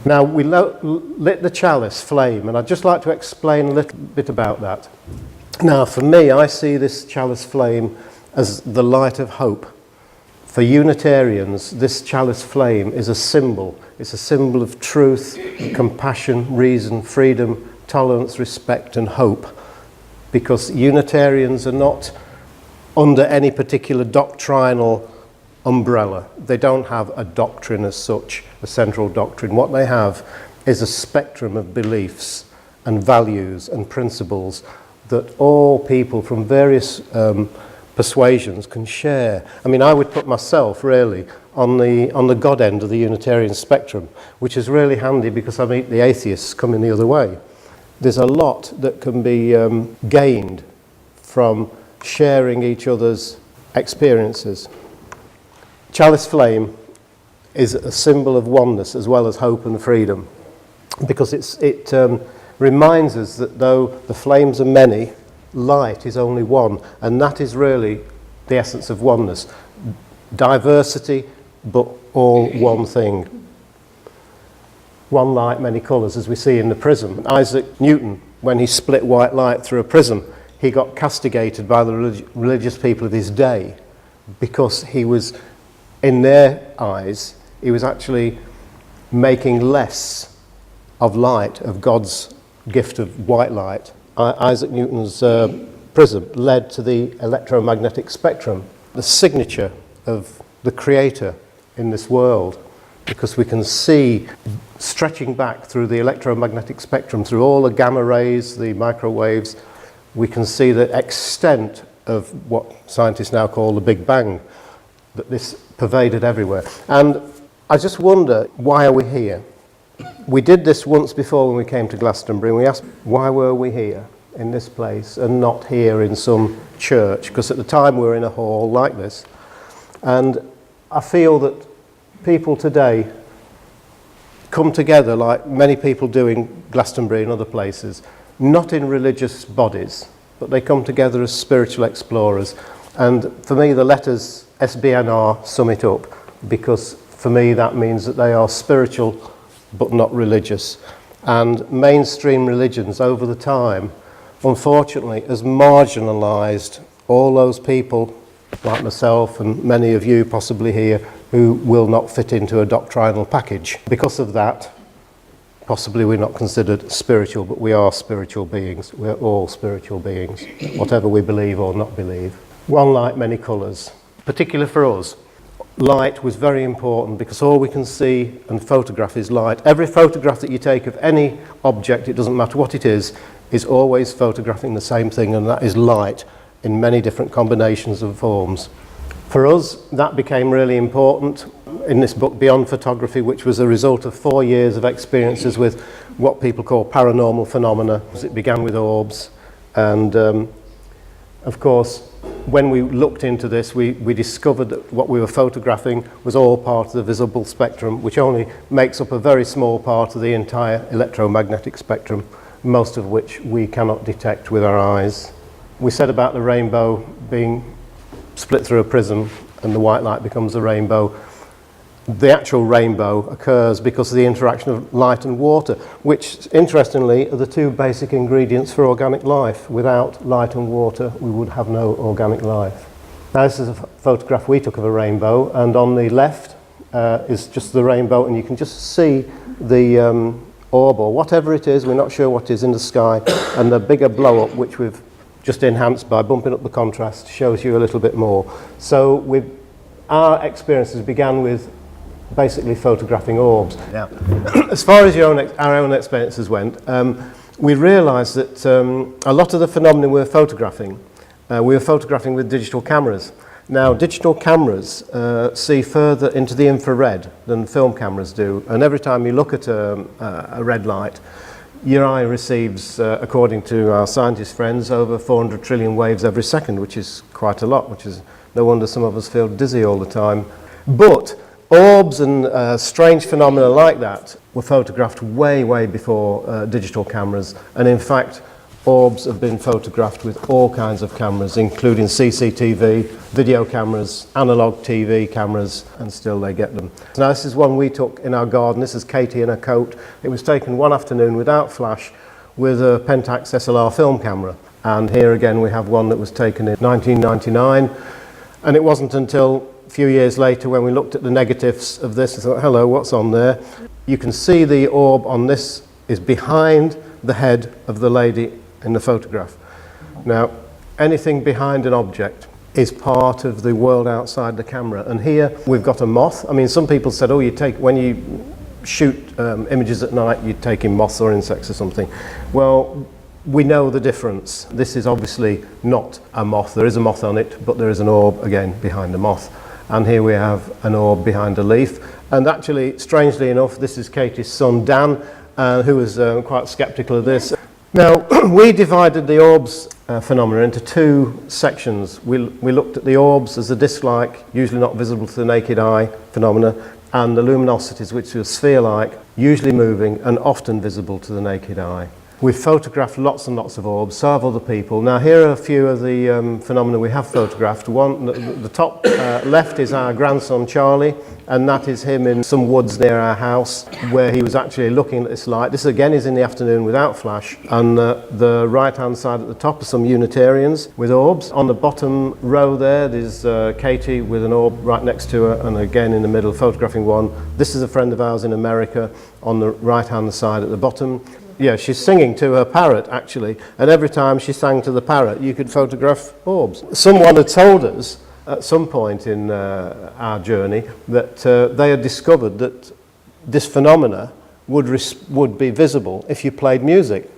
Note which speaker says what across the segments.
Speaker 1: Now, we lit the chalice flame, and I'd just like to explain a little bit about that. Now, for me, I see this chalice flame as the light of hope. For Unitarians, this chalice flame is a symbol. It's a symbol of truth, compassion, reason, freedom, tolerance, respect, and hope. Because Unitarians are not under any particular doctrinal umbrella. They don't have a doctrine as such, a central doctrine. What they have is a spectrum of beliefs and values and principles that all people from various persuasions can share. I mean, I would put myself really on the God end of the Unitarian spectrum, which is really handy because I meet the atheists coming the other way. There's a lot that can be gained from sharing each other's experiences. Chalice flame is a symbol of oneness as well as hope and freedom, because it reminds us that though the flames are many, light is only one, and that is really the essence of oneness. Diversity, but all one thing. One light, many colours, as we see in the prism. Isaac Newton, when he split white light through a prism, he got castigated by the religious people of his day because he was, in their eyes, he was actually making less of light, of God's gift of white light. Isaac Newton's prism led to the electromagnetic spectrum, the signature of the Creator in this world, because we can see, stretching back through the electromagnetic spectrum, through all the gamma rays, the microwaves, we can see the extent of what scientists now call the Big Bang, that this pervaded everywhere. And I just wonder, why are we here? We did this once before when we came to Glastonbury, and we asked, why were we here in this place and not here in some church? Because at the time we were in a hall like this. And I feel that people today come together, like many people do in Glastonbury and other places, not in religious bodies, but they come together as spiritual explorers. And for me, the letters SBNR sum it up, because for me that means that they are spiritual but not religious. And mainstream religions over the time, unfortunately, has marginalised all those people like myself and many of you possibly here who will not fit into a doctrinal package. Because of that, possibly we're not considered spiritual, but we are spiritual beings. We're all spiritual beings, whatever we believe or not believe. One light, many colours. Particularly for us, light was very important because all we can see and photograph is light. Every photograph that you take of any object, it doesn't matter what it is always photographing the same thing, and that is light in many different combinations and forms. For us, that became really important in this book, Beyond Photography, which was a result of 4 years of experiences with what people call paranormal phenomena. It began with orbs, and of course, when we looked into this, we discovered that what we were photographing was all part of the visible spectrum, which only makes up a very small part of the entire electromagnetic spectrum, most of which we cannot detect with our eyes. We said about the rainbow being split through a prism and the white light becomes a rainbow. The actual rainbow occurs because of the interaction of light and water, which, interestingly, are the two basic ingredients for organic life. Without light and water, we would have no organic life. Now, this is a photograph we took of a rainbow, and on the left is just the rainbow, and you can just see the orb, or whatever it is, we're not sure what it is, in the sky, and the bigger blow-up, which we've just enhanced by bumping up the contrast, shows you a little bit more. So our experiences began with basically photographing orbs. Now, as far as our own experiences went, we realised that a lot of the phenomena we were photographing with digital cameras. Now, digital cameras see further into the infrared than film cameras do, and every time you look at a red light, your eye receives, according to our scientist friends, over 400 trillion waves every second, which is quite a lot, which is no wonder some of us feel dizzy all the time. But orbs and strange phenomena like that were photographed way, way before digital cameras, and in fact Orbs have been photographed with all kinds of cameras, including CCTV, video cameras, analog TV cameras, and still they get them. Now this is one we took in our garden. This is Katie in a coat. It was taken one afternoon without flash with a Pentax SLR film camera. And here again we have one that was taken in 1999. And it wasn't until a few years later when we looked at the negatives of this and thought, hello, what's on there? You can see the orb on this is behind the head of the lady in the photograph. Now, anything behind an object is part of the world outside the camera. And here we've got a moth. I mean, some people said, oh, when you shoot images at night, you take in moths or insects or something. Well, we know the difference. This is obviously not a moth. There is a moth on it, but there is an orb, again, behind the moth. And here we have an orb behind a leaf. And actually, strangely enough, this is Katie's son, Dan, who was quite sceptical of this. Now, we divided the orbs phenomena into two sections. We looked at the orbs as a disc-like, usually not visible to the naked eye phenomena, and the luminosities, which are sphere-like, usually moving and often visible to the naked eye. We've photographed lots and lots of orbs, so have other people. Now here are a few of the phenomena we have photographed. One, the top left is our grandson Charlie, and that is him in some woods near our house where he was actually looking at this light. This again is in the afternoon without flash. And the right hand side at the top are some Unitarians with orbs. On the bottom row there's Katie with an orb right next to her, and again in the middle photographing one. This is a friend of ours in America on the right hand side at the bottom. Yeah, she's singing to her parrot, actually, and every time she sang to the parrot, you could photograph orbs. Someone had told us at some point in our journey that they had discovered that this phenomena would be visible if you played music.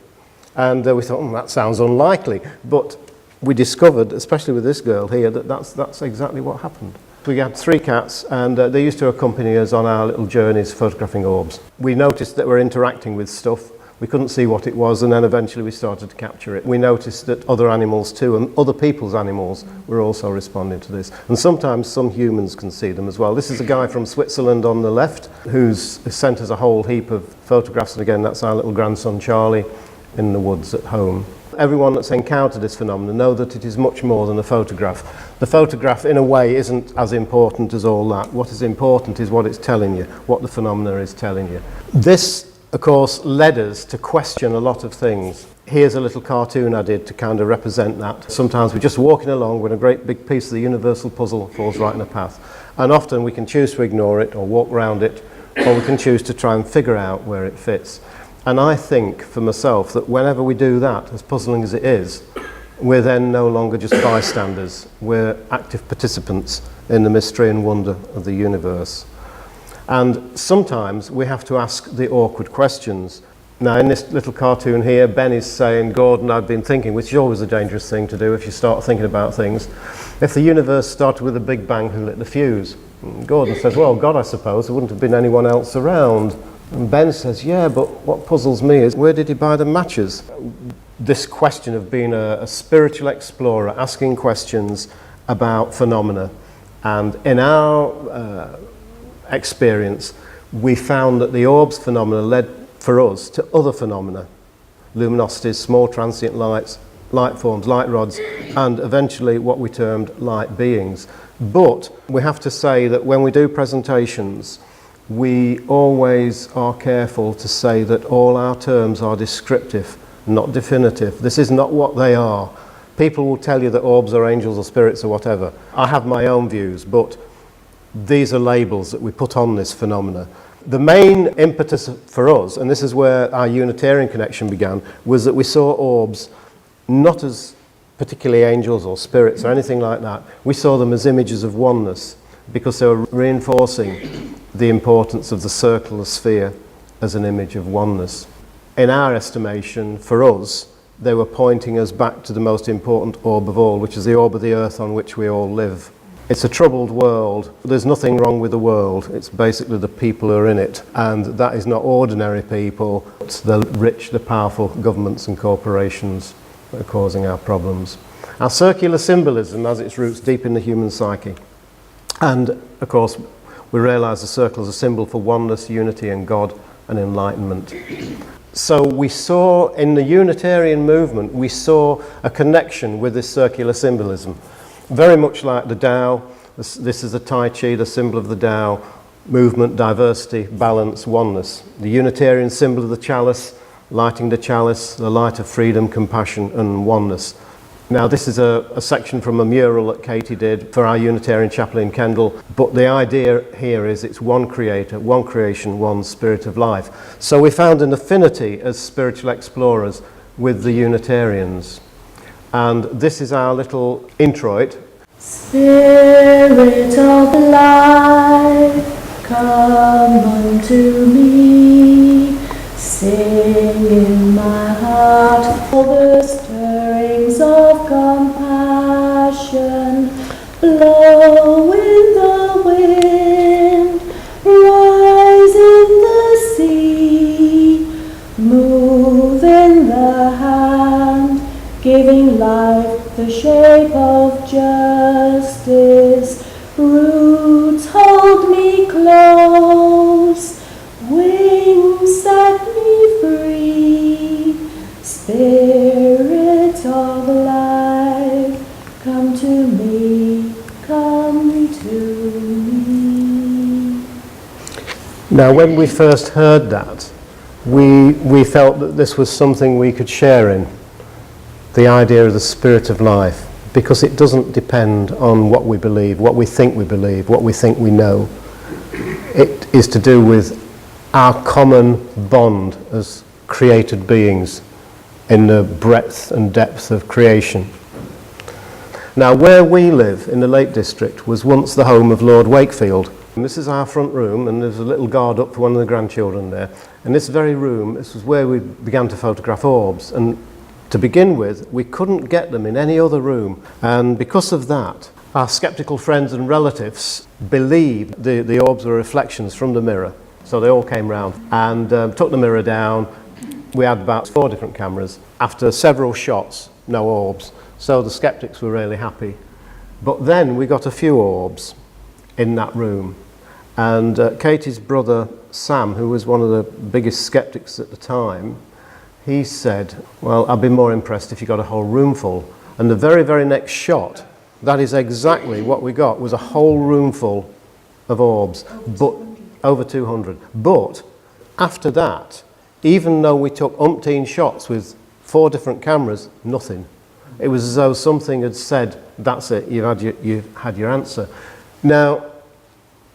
Speaker 1: And we thought, that sounds unlikely. But we discovered, especially with this girl here, that that's exactly what happened. We had 3 cats, and they used to accompany us on our little journeys photographing orbs. We noticed that we're interacting with stuff. We couldn't see what it was, and then eventually we started to capture it. We noticed that other animals too, and other people's animals, were also responding to this. And sometimes some humans can see them as well. This is a guy from Switzerland on the left who's sent us a whole heap of photographs, and again, that's our little grandson Charlie in the woods at home. Everyone that's encountered this phenomenon know that it is much more than a photograph. The photograph, in a way, isn't as important as all that. What is important is what it's telling you, what the phenomena is telling you. This, of course, led us to question a lot of things. Here's a little cartoon I did to kind of represent that. Sometimes we're just walking along when a great big piece of the universal puzzle falls right in a path. And often we can choose to ignore it or walk around it, or we can choose to try and figure out where it fits. And I think, for myself, that whenever we do that, as puzzling as it is, we're then no longer just bystanders. We're active participants in the mystery and wonder of the universe. And sometimes we have to ask the awkward questions. Now, in this little cartoon here, Ben is saying, Gordon, I've been thinking, which is always a dangerous thing to do if you start thinking about things. If the universe started with a big bang, who lit the fuse? And Gordon says, well, God, I suppose. There wouldn't have been anyone else around. And Ben says, yeah, but what puzzles me is, where did he buy the matches? This question of being a spiritual explorer, asking questions about phenomena. And in our experience, we found that the orbs phenomena led for us to other phenomena, luminosities, small transient lights, light forms, light rods, and eventually what we termed light beings. But we have to say that when we do presentations, we always are careful to say that all our terms are descriptive, not definitive. This is not what they are. People will tell you that orbs are angels or spirits or whatever. I have my own views, but these are labels that we put on this phenomena. The main impetus for us, and this is where our Unitarian connection began, was that we saw orbs not as particularly angels or spirits or anything like that. We saw them as images of oneness because they were reinforcing the importance of the circle, the sphere, as an image of oneness. In our estimation, for us, they were pointing us back to the most important orb of all, which is the orb of the earth on which we all live. It's a troubled world. There's nothing wrong with the world. It's basically the people who are in it. And that is not ordinary people. It's the rich, the powerful governments and corporations that are causing our problems. Our circular symbolism has its roots deep in the human psyche. And, of course, we realise the circle is a symbol for oneness, unity and God and enlightenment. So we saw in the Unitarian movement, we saw a connection with this circular symbolism. Very much like the Tao, this is the Tai Chi, the symbol of the Tao, movement, diversity, balance, oneness. The Unitarian symbol of the chalice, lighting the chalice, the light of freedom, compassion and oneness. Now this is a section from a mural that Katie did for our Unitarian chapel in Kendal, but the idea here is it's one creator, one creation, one spirit of life. So we found an affinity as spiritual explorers with the Unitarians. And this is our little introit.
Speaker 2: Spirit of life, come unto me, sing in my heart all the stirrings of compassion, blow in the wind, rise in the sea, move in the hand, giving life the shape of justice, roots hold me close, wings set me free, spirit of life, come to me, come to me.
Speaker 1: Now when we first heard that, we felt that this was something we could share in, the idea of the spirit of life, because it doesn't depend on what we believe, what we think we believe, what we think we know. It is to do with our common bond as created beings in the breadth and depth of creation. Now where we live in the Lake District was once the home of Lord Wakefield. And this is our front room, and there's a little guard up for one of the grandchildren there. And this very room, this was where we began to photograph orbs. And to begin with, we couldn't get them in any other room. And because of that, our sceptical friends and relatives believed the orbs were reflections from the mirror. So they all came round and took the mirror down. We had about 4 different cameras. After several shots, no orbs. So the skeptics were really happy. But then we got a few orbs in that room. And Katie's brother, Sam, who was one of the biggest skeptics at the time, he said, well, I'd be more impressed if you got a whole room full. And the very, very next shot, that is exactly what we got, was a whole room full of orbs, but over 200. But after that, even though we took umpteen shots with 4 different cameras, nothing. It was as though something had said, that's it, you've had your answer. Now,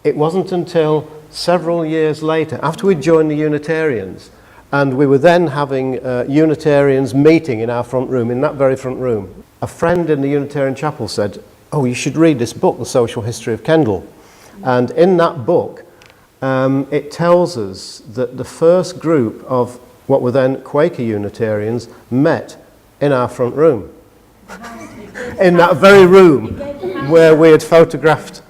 Speaker 1: it wasn't until several years later, after we'd joined the Unitarians, and we were then having Unitarians meeting in our front room, in that very front room. A friend in the Unitarian chapel said, oh, you should read this book, The Social History of Kendal. And in that book, it tells us that the first group of what were then Quaker Unitarians met in our front room. In that very room where we had photographed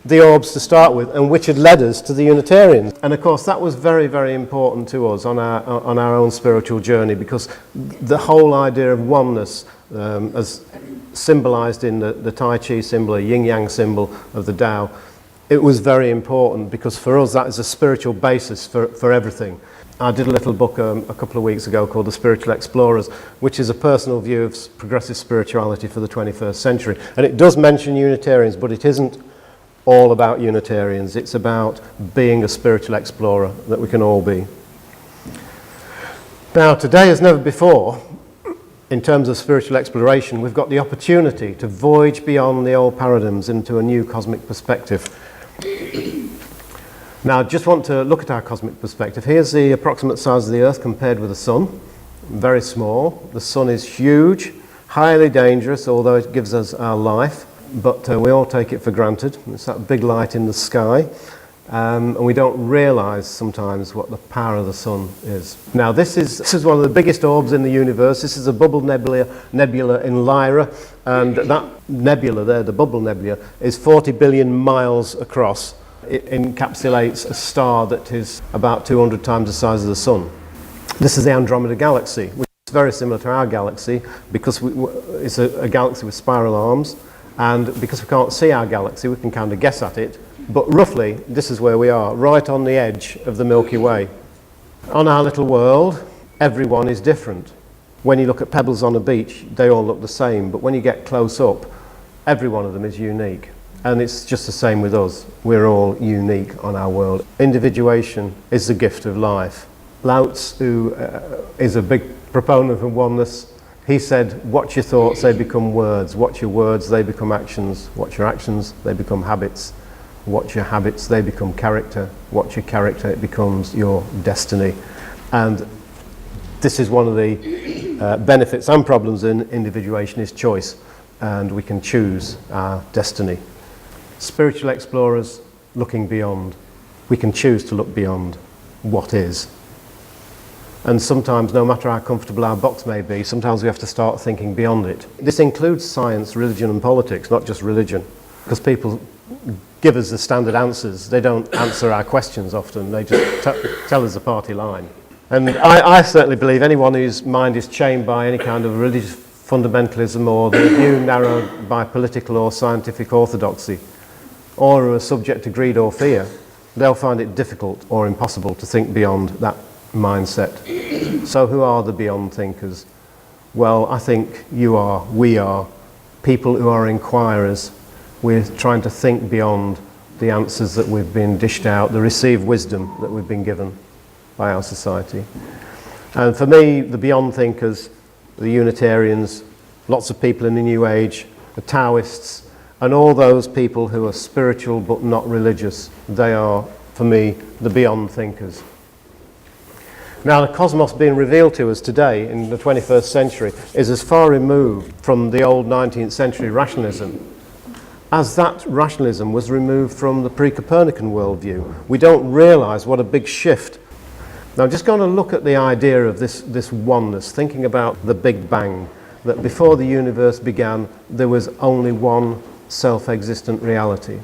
Speaker 1: the orbs to start with, and which had led us to the Unitarians. And of course that was very, very important to us on our own spiritual journey, because the whole idea of oneness, as symbolized in the Tai Chi symbol, a yin-yang symbol of the Tao, it was very important, because for us that is a spiritual basis for everything. I did a little book a couple of weeks ago called The Spiritual Explorers, which is a personal view of progressive spirituality for the 21st century. And it does mention Unitarians, but it isn't all about Unitarians. It's about being a spiritual explorer that we can all be. Now, today as never before, in terms of spiritual exploration, we've got the opportunity to voyage beyond the old paradigms into a new cosmic perspective. Now, I just want to look at our cosmic perspective. Here's the approximate size of the Earth compared with the Sun. Very small. The Sun is huge, highly dangerous, although it gives us our life. But we all take it for granted. It's that big light in the sky. And we don't realise sometimes what the power of the sun is. Now this is one of the biggest orbs in the universe. This is a bubble nebula in Lyra. And that nebula there, the bubble nebula, is 40 billion miles across. It encapsulates a star that is about 200 times the size of the sun. This is the Andromeda Galaxy, which is very similar to our galaxy because it's a galaxy with spiral arms. And because we can't see our galaxy, we can kind of guess at it. But roughly, this is where we are, right on the edge of the Milky Way. On our little world, everyone is different. When you look at pebbles on a beach, they all look the same, but when you get close up, every one of them is unique. And it's just the same with us. We're all unique on our world. Individuation is the gift of life. Lao Tzu is a big proponent of oneness. He said, watch your thoughts, they become words. Watch your words, they become actions. Watch your actions, they become habits. Watch your habits, they become character. Watch your character, it becomes your destiny. And this is one of the benefits and problems in individuation is choice. And we can choose our destiny. Spiritual explorers looking beyond. We can choose to look beyond what is. And sometimes, no matter how comfortable our box may be, sometimes we have to start thinking beyond it. This includes science, religion and politics, not just religion. Because people give us the standard answers. They don't answer our questions often. They just tell us the party line. And I certainly believe anyone whose mind is chained by any kind of religious fundamentalism or the view narrowed by political or scientific orthodoxy, or are subject to greed or fear, they'll find it difficult or impossible to think beyond that mindset. So who are the beyond thinkers? Well, I think we are people who are inquirers. We're trying to think beyond the answers that we've been dished out, the received wisdom that we've been given by our society. And for me, the beyond thinkers, the Unitarians, lots of people in the New Age, the Taoists, and all those people who are spiritual but not religious, they are, for me, the beyond thinkers. Now, the cosmos being revealed to us today in the 21st century is as far removed from the old 19th century rationalism as that rationalism was removed from the pre-Copernican worldview. We don't realise what a big shift. Now, I'm just going to look at the idea of this oneness, thinking about the Big Bang, that before the universe began, there was only one self-existent reality.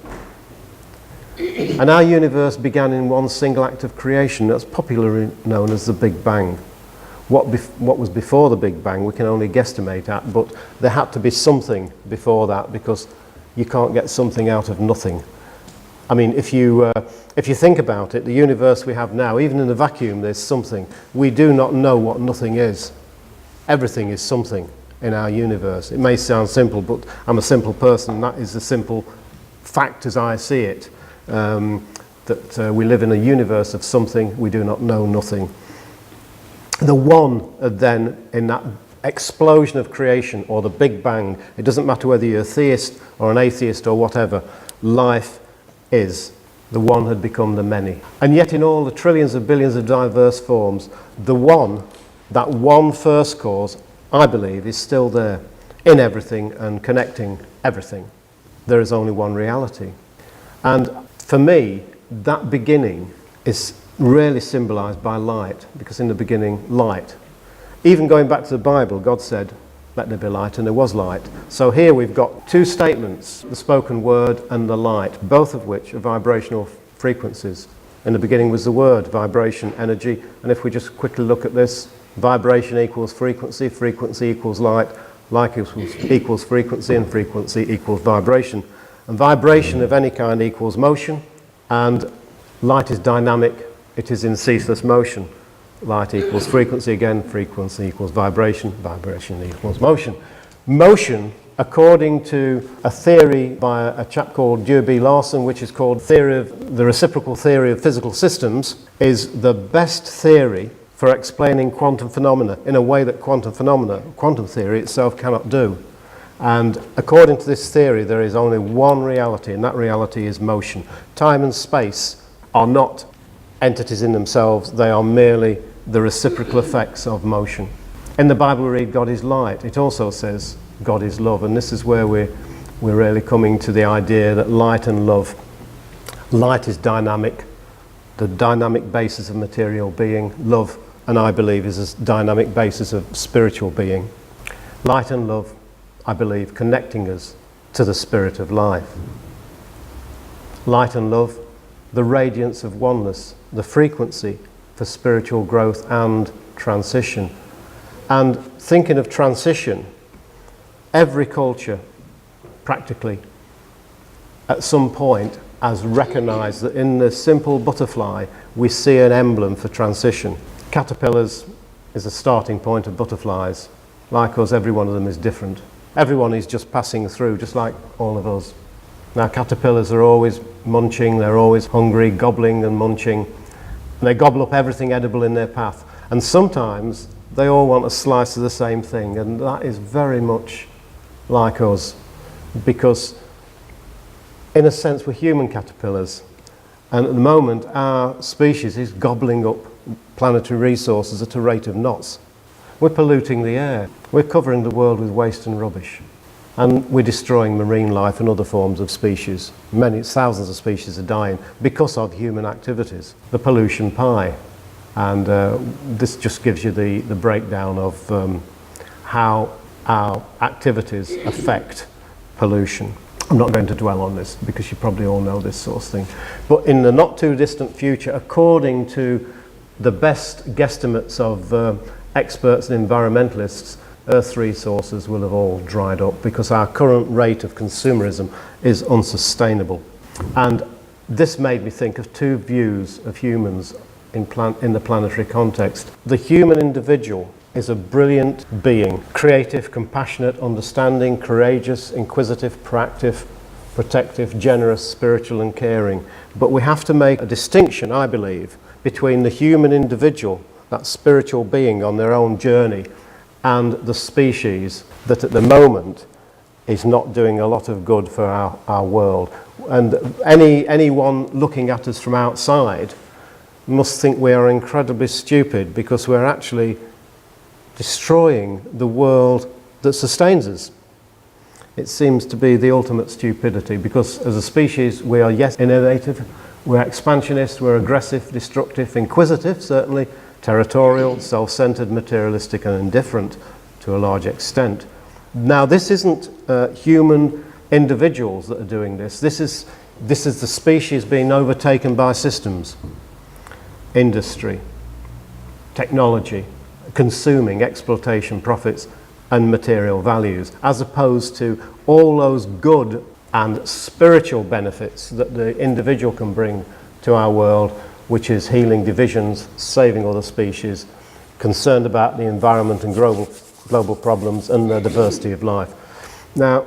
Speaker 1: And our universe began in one single act of creation that's popularly known as the Big Bang. What was before the Big Bang we can only guesstimate at, but there had to be something before that, because you can't get something out of nothing. I mean, if you think about it, the universe we have now, even in a vacuum, there's something. We do not know what nothing is. Everything is something in our universe. It may sound simple, but I'm a simple person, and that is the simple fact as I see it. That we live in a universe of something, we do not know nothing. The one then, in that explosion of creation, or the Big Bang, it doesn't matter whether you're a theist or an atheist or whatever, life is. The one had become the many. And yet in all the trillions of billions of diverse forms, the one, that one first cause, I believe, is still there, in everything and connecting everything. There is only one reality. And for me, that beginning is really symbolized by light, because in the beginning, light. Even going back to the Bible, God said, let there be light, and there was light. So here we've got two statements, the spoken word and the light, both of which are vibrational frequencies. In the beginning was the word, vibration, energy, and if we just quickly look at this, vibration equals frequency, frequency equals light equals frequency, and frequency equals vibration. And vibration of any kind equals motion, and light is dynamic, it is in ceaseless motion. Light equals frequency again, frequency equals vibration, vibration equals motion. Motion, according to a theory by a chap called Dewey B. Larson, which is called the reciprocal theory of physical systems, is the best theory for explaining quantum phenomena in a way that quantum theory itself cannot do. And according to this theory, there is only one reality, and that reality is motion. Time and space are not entities in themselves, they are merely the reciprocal effects of motion. In the Bible we read God is light. It also says God is love, and this is where we're really coming to the idea that light and love. Light is dynamic, the dynamic basis of material being. Love, and I believe, is a dynamic basis of spiritual being. Light and love, I believe, connecting us to the spirit of life. Light and love, the radiance of oneness, the frequency for spiritual growth and transition. And thinking of transition, every culture, practically, at some point, has recognised that in the simple butterfly, we see an emblem for transition. Caterpillars is a starting point of butterflies. Like us, every one of them is different. Everyone is just passing through, just like all of us. Now, caterpillars are always munching, they're always hungry, gobbling and munching. And they gobble up everything edible in their path. And sometimes they all want a slice of the same thing, and that is very much like us, because in a sense we're human caterpillars, and at the moment our species is gobbling up planetary resources at a rate of knots. We're polluting the air, we're covering the world with waste and rubbish, and we're destroying marine life and other forms of species. Many thousands of species are dying because of human activities. The pollution pie, and this just gives you the breakdown of how our activities affect pollution. I'm not going to dwell on this because you probably all know this sort of thing. But in the not too distant future, according to the best guesstimates of experts and environmentalists, Earth's resources will have all dried up because our current rate of consumerism is unsustainable. And this made me think of two views of humans in the planetary context. The human individual is a brilliant being, creative, compassionate, understanding, courageous, inquisitive, proactive, protective, generous, spiritual and caring. But we have to make a distinction, I believe, between the human individual, that spiritual being on their own journey, and the species that at the moment is not doing a lot of good for our world. And anyone looking at us from outside must think we are incredibly stupid because we're actually destroying the world that sustains us. It seems to be the ultimate stupidity because as a species we are, yes, innovative, we're expansionist, we're aggressive, destructive, inquisitive, certainly, territorial, self-centered, materialistic and indifferent to a large extent. Now this isn't human individuals that are doing this. This is the species being overtaken by systems, industry, technology, consuming, exploitation, profits and material values, as opposed to all those good and spiritual benefits that the individual can bring to our world, which is healing divisions, saving other species, concerned about the environment and global problems and the diversity of life. Now,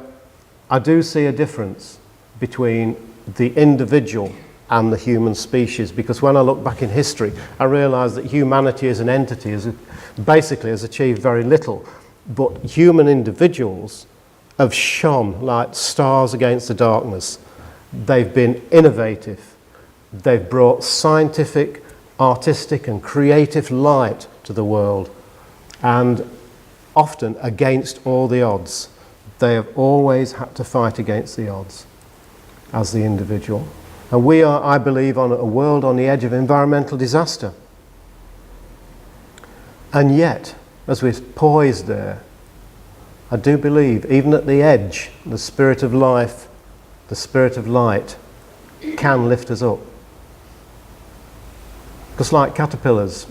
Speaker 1: I do see a difference between the individual and the human species, because when I look back in history, I realise that humanity as an entity basically has achieved very little, but human individuals have shone like stars against the darkness. They've been innovative. They've brought scientific, artistic and creative light to the world, and often against all the odds. They have always had to fight against the odds as the individual. And we are, I believe, on a world on the edge of environmental disaster. And yet, as we're poised there, I do believe, even at the edge, the spirit of life, the spirit of light, can lift us up. Because like caterpillars,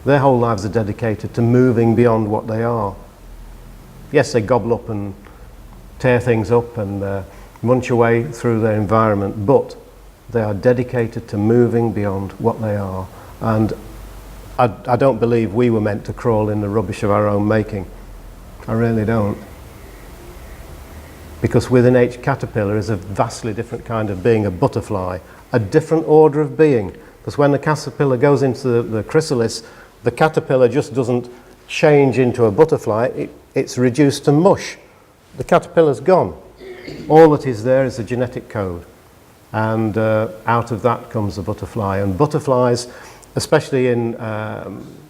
Speaker 1: their whole lives are dedicated to moving beyond what they are. Yes, they gobble up and tear things up and munch away through their environment, but they are dedicated to moving beyond what they are. And I don't believe we were meant to crawl in the rubbish of our own making. I really don't. Because within each caterpillar is a vastly different kind of being, a butterfly, a different order of being. Because when the caterpillar goes into the chrysalis, the caterpillar just doesn't change into a butterfly, it's reduced to mush. The caterpillar's gone. All that is there is a genetic code. And out of that comes the butterfly. And butterflies, especially in,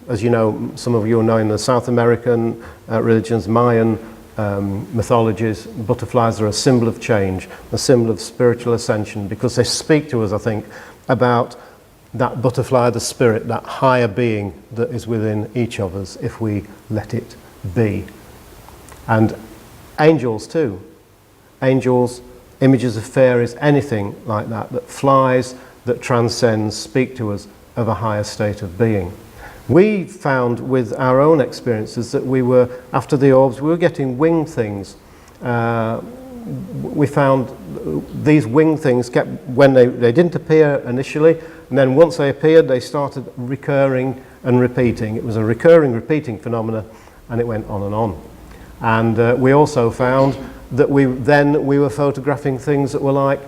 Speaker 1: as you know, some of you know in the South American religions, Mayan mythologies, butterflies are a symbol of change, a symbol of spiritual ascension, because they speak to us, I think, about that butterfly, the spirit, that higher being that is within each of us if we let it be. And angels too. Angels, images of fairies, anything like that, that flies, that transcends, speak to us of a higher state of being. We found with our own experiences that we were, after the orbs, we were getting winged things, we found these winged things kept, when they didn't appear initially, and then once they appeared, they started recurring and repeating. It was a recurring, repeating phenomena, and it went on and on. And we also found that we were photographing things that were like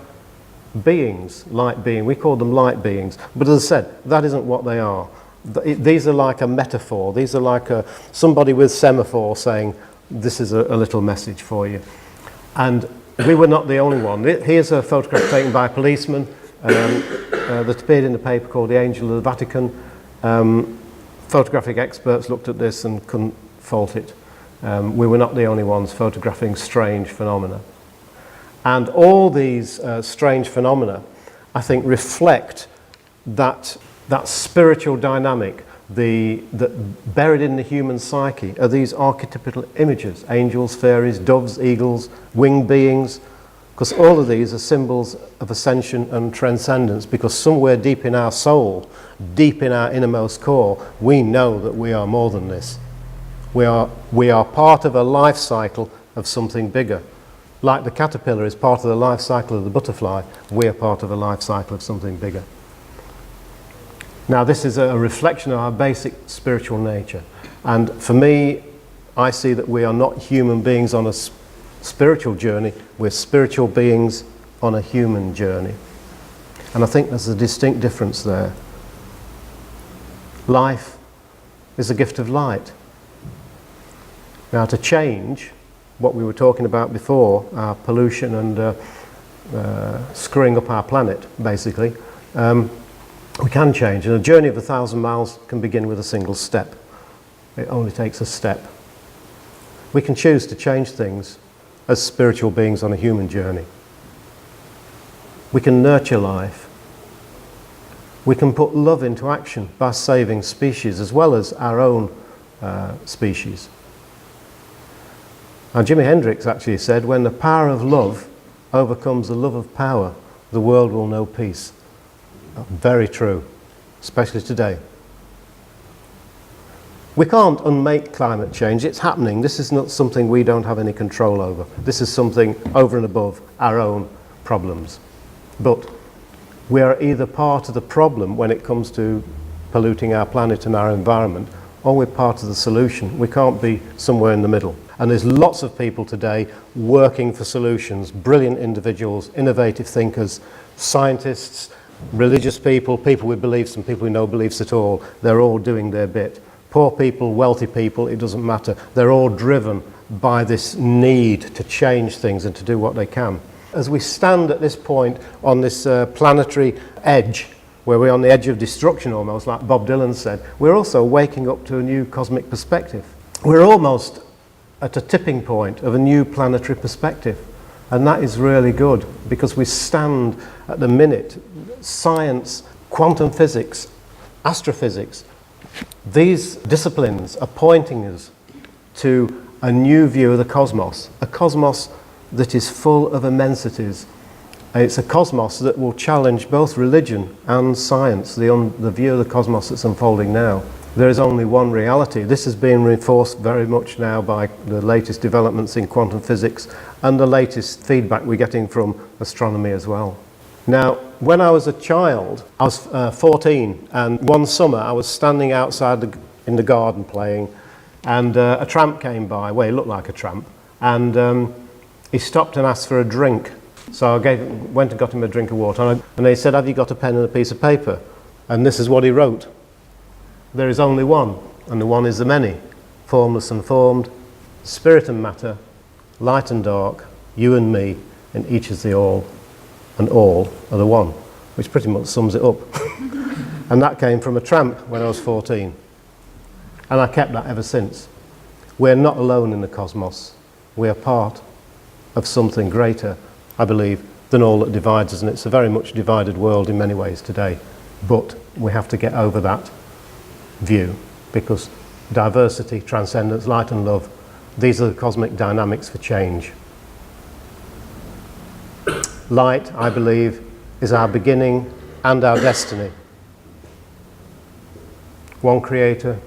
Speaker 1: beings, light being. We called them light beings. But as I said, that isn't what they are. These are like a metaphor. These are like somebody with semaphore saying, this is a little message for you. And we were not the only one. Here's a photograph taken by a policeman that appeared in the paper called The Angel of the Vatican. Photographic experts looked at this and couldn't fault it. We were not the only ones photographing strange phenomena. And all these strange phenomena, I think, reflect that spiritual dynamic that buried in the human psyche are these archetypal images: angels, fairies, doves, eagles, winged beings, because all of these are symbols of ascension and transcendence, because somewhere deep in our soul, deep in our innermost core, we know that we are more than this. We are part of a life cycle of something bigger. Like the caterpillar is part of the life cycle of the butterfly, we are part of a life cycle of something bigger. Now, this is a reflection of our basic spiritual nature. And for me, I see that we are not human beings on a spiritual journey, we're spiritual beings on a human journey. And I think there's a distinct difference there. Life is a gift of light. Now, to change what we were talking about before, our pollution and screwing up our planet, basically, we can change. And a journey of 1,000 miles can begin with a single step. It only takes a step. We can choose to change things as spiritual beings on a human journey. We can nurture life. We can put love into action by saving species as well as our own species. And Jimi Hendrix actually said, when the power of love overcomes the love of power, the world will know peace. Very true, especially today. We can't unmake climate change. It's happening. This is not something we don't have any control over. This is something over and above our own problems. But we are either part of the problem when it comes to polluting our planet and our environment, or we're part of the solution. We can't be somewhere in the middle. And there's lots of people today working for solutions, brilliant individuals, innovative thinkers, scientists, religious people, people with beliefs and people with no beliefs at all. They're all doing their bit. Poor people, wealthy people, it doesn't matter. They're all driven by this need to change things and to do what they can. As we stand at this point on this planetary edge, where we're on the edge of destruction almost, like Bob Dylan said, we're also waking up to a new cosmic perspective. We're almost at a tipping point of a new planetary perspective. And that is really good, because we stand at the minute, science, quantum physics, astrophysics, these disciplines are pointing us to a new view of the cosmos, a cosmos that is full of immensities. It's a cosmos that will challenge both religion and science, the view of the cosmos that's unfolding now. There is only one reality. This is being reinforced very much now by the latest developments in quantum physics and the latest feedback we're getting from astronomy as well. Now, when I was a child, I was 14, and one summer I was standing outside in the garden playing, and a tramp came by. Well, he looked like a tramp, and he stopped and asked for a drink. So I went and got him a drink of water, and they said, "Have you got a pen and a piece of paper?" And this is what he wrote. There is only one, and the one is the many, formless and formed, spirit and matter, light and dark, you and me, and each is the all, and all are the one, which pretty much sums it up. And that came from a tramp when I was 14. And I kept that ever since. We're not alone in the cosmos. We are part of something greater, I believe, than all that divides us, and it's a very much divided world in many ways today. But we have to get over that view, because diversity, transcendence, light and love, these are the cosmic dynamics for change. Light, I believe, is our beginning and our destiny. One creator,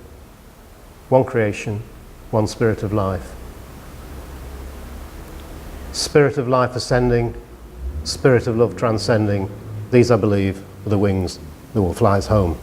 Speaker 1: one creation, one spirit of life. Spirit of life ascending, spirit of love transcending, these I believe are the wings that will fly us home.